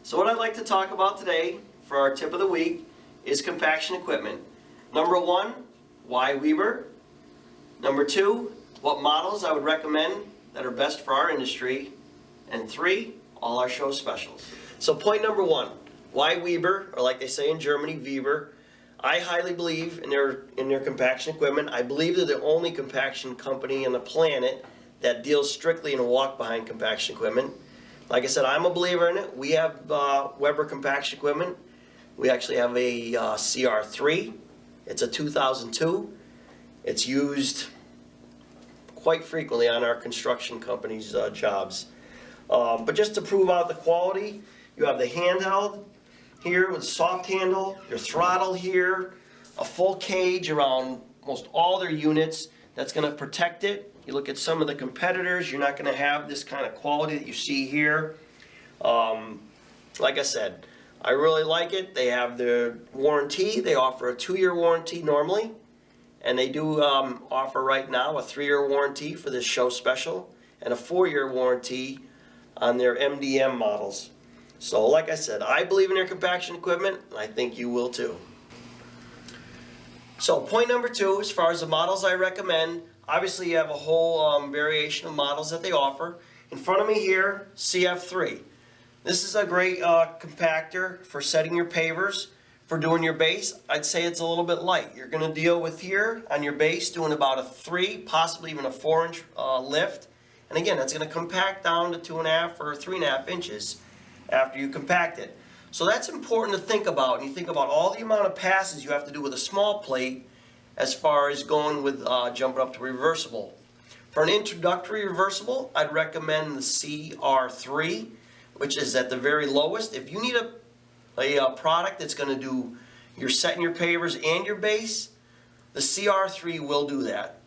So what I'd like to talk about today for our tip of the week is compaction equipment. Number one, why Weber? Number two, what models I would recommend that are best for our industry? And three, all our show specials. So point number one, why Weber, or like they say in Germany, Weber. I highly believe in their compaction equipment. I believe they're the only compaction company on the planet that deals strictly in walk-behind compaction equipment. Like I said, I'm a believer in it. We have Weber compaction equipment. We actually have a CR3. It's a 2002. It's used quite frequently on our construction company's jobs. But just to prove out the quality, you have the handheld here with a soft handle, your throttle here, a full cage around most all their units. That's going to protect it. You look at some of the competitors, you're not going to have this kind of quality that you see here. Like I said, I really like it. They have their warranty. They offer a 2-year warranty normally, and they do offer right now a 3-year warranty for this show special and a 4-year warranty on their MDM models. So like I said, I believe in their compaction equipment, and I think you will too. So point number two, as far as the models I recommend, obviously you have a whole variation of models that they offer. In front of me here, CF3. This is a great compactor for setting your pavers, for doing your base. I'd say it's a little bit light. You're going to deal with here on your base doing about a 3, possibly even a 4-inch lift. And again, that's going to compact down to 2.5 or 3.5 inches after you compact it. So that's important to think about. And you think about all the amount of passes you have to do with a small plate as far as going with jumping up to reversible. For an introductory reversible, I'd recommend the CR3, which is at the very lowest. If you need a product that's going to do your setting your pavers and your base, the CR3 will do that.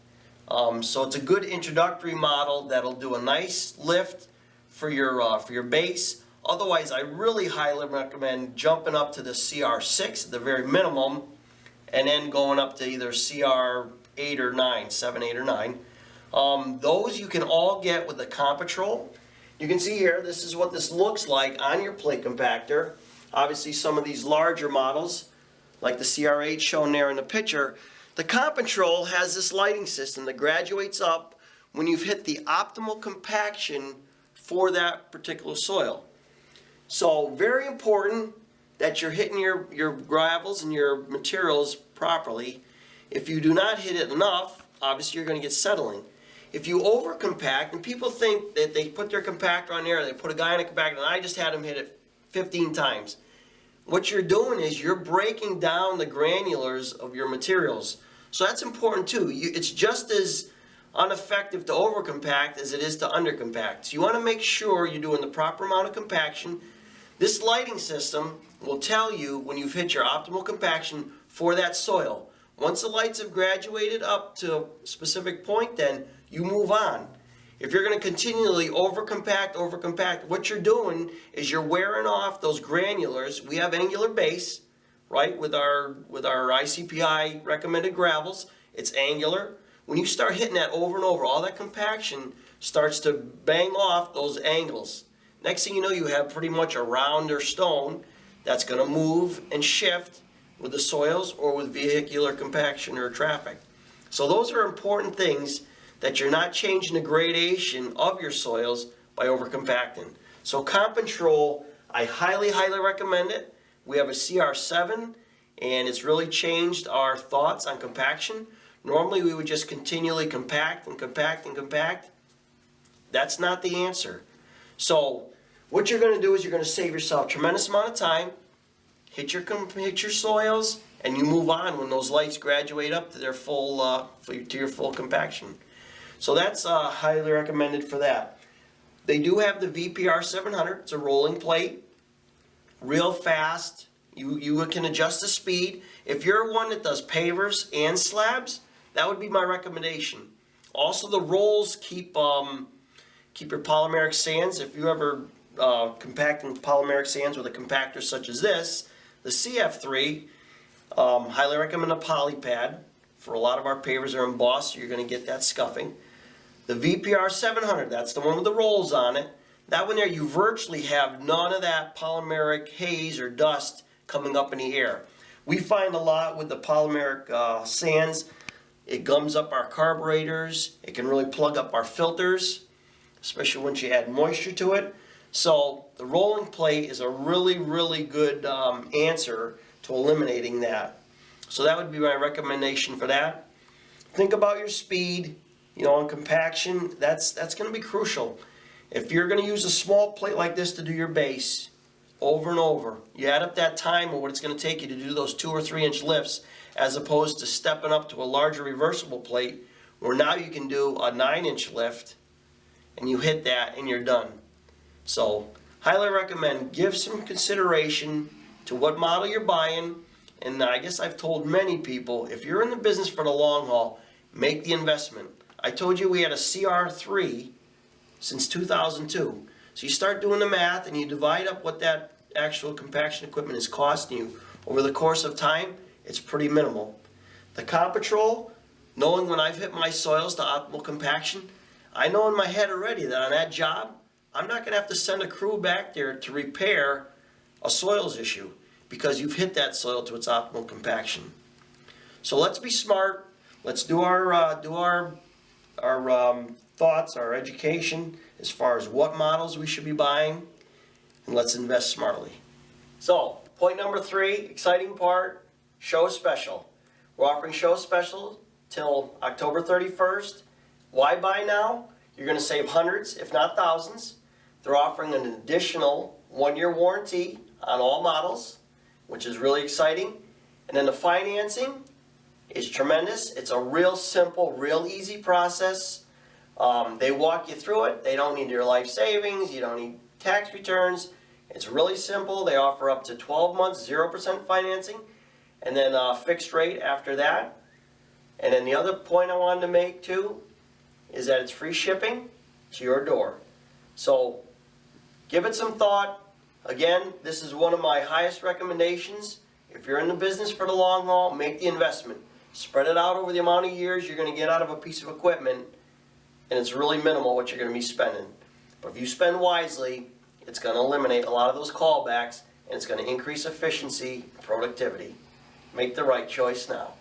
So it's a good introductory model that'll do a nice lift for your base. Otherwise, I really highly recommend jumping up to the CR6 at the very minimum, and then going up to either CR8 or 9, 7, 8, or 9. Those you can all get with the Compatrol. You can see here, this is what this looks like on your plate compactor. Obviously, some of these larger models, like the CR8 shown there in the picture, the Compatrol has this lighting system that graduates up when you've hit the optimal compaction for that particular soil. So very important that you're hitting your gravels and your materials properly. If you do not hit it enough, obviously you're going to get settling. If you over compact, and people think that they put their compactor on there, they put a guy in a compactor, and I just had him hit it 15 times. What you're doing is you're breaking down the granulars of your materials. So that's important too. It's just as ineffective to over compact as it is to under compact. So you want to make sure you're doing the proper amount of compaction. This lighting system will tell you when you've hit your optimal compaction for that soil. Once the lights have graduated up to a specific point, then you move on. If you're going to continually over compact, what you're doing is you're wearing off those granulars. We have angular base, right, with our ICPI recommended gravels. It's angular. When you start hitting that over and over, all that compaction starts to bang off those angles. Next thing you know, you have pretty much a rounder stone that's going to move and shift with the soils or with vehicular compaction or traffic. So those are important things, that you're not changing the gradation of your soils by over-compacting. So Compatrol, I highly, highly recommend it. We have a CR7, and it's really changed our thoughts on compaction. Normally we would just continually compact and compact and compact. That's not the answer. So what you're going to do is you're going to save yourself a tremendous amount of time, hit your soils, and you move on when those lights graduate up to their full to your full compaction. So that's highly recommended for that. They do have the VPR 700. It's a rolling plate, real fast. You can adjust the speed. If you're one that does pavers and slabs, that would be my recommendation. Also, the rolls keep your polymeric sands. If you ever compacting polymeric sands with a compactor such as this, the CF3, highly recommend a poly pad. For a lot of our pavers are embossed, so you're going to get that scuffing. The VPR 700, that's the one with the rolls on it. That one there, you virtually have none of that polymeric haze or dust coming up in the air. We find a lot with the polymeric sands. It gums up our carburetors. It can really plug up our filters, especially once you add moisture to it. So the rolling plate is a really, really good answer to eliminating that. So that would be my recommendation for that. Think about your speed. You know, on compaction, that's going to be crucial. If you're going to use a small plate like this to do your base over and over, you add up that time or what it's going to take you to do those 2 or 3 inch lifts, as opposed to stepping up to a larger reversible plate where now you can do a 9-inch lift and you hit that and you're done. So highly recommend, give some consideration to what model you're buying. And I guess I've told many people, if you're in the business for the long haul, make the investment. I told you we had a CR3 since 2002. So you start doing the math and you divide up what that actual compaction equipment is costing you over the course of time. It's pretty minimal. The comp patrol, knowing when I've hit my soils to optimal compaction, I know in my head already that on that job, I'm not going to have to send a crew back there to repair a soils issue because you've hit that soil to its optimal compaction. So let's be smart. Let's do our thoughts, our education as far as what models we should be buying, and let's invest smartly. So point number 3, exciting part, show special. We're offering show special till October 31st. Why buy now? You're going to save hundreds, if not thousands. They're offering an additional 1-year warranty on all models, which is really exciting. And then the financing is tremendous. It's a real simple, real easy process. They walk you through it. They don't need your life savings. You don't need tax returns. It's really simple. They offer up to 12 months, 0% financing, and then a fixed rate after that. And then the other point I wanted to make too is that it's free shipping to your door. So give it some thought. Again, this is one of my highest recommendations. If you're in the business for the long haul, make the investment. Spread it out over the amount of years you're going to get out of a piece of equipment, and it's really minimal what you're going to be spending. But if you spend wisely, it's going to eliminate a lot of those callbacks, and it's going to increase efficiency and productivity. Make the right choice now.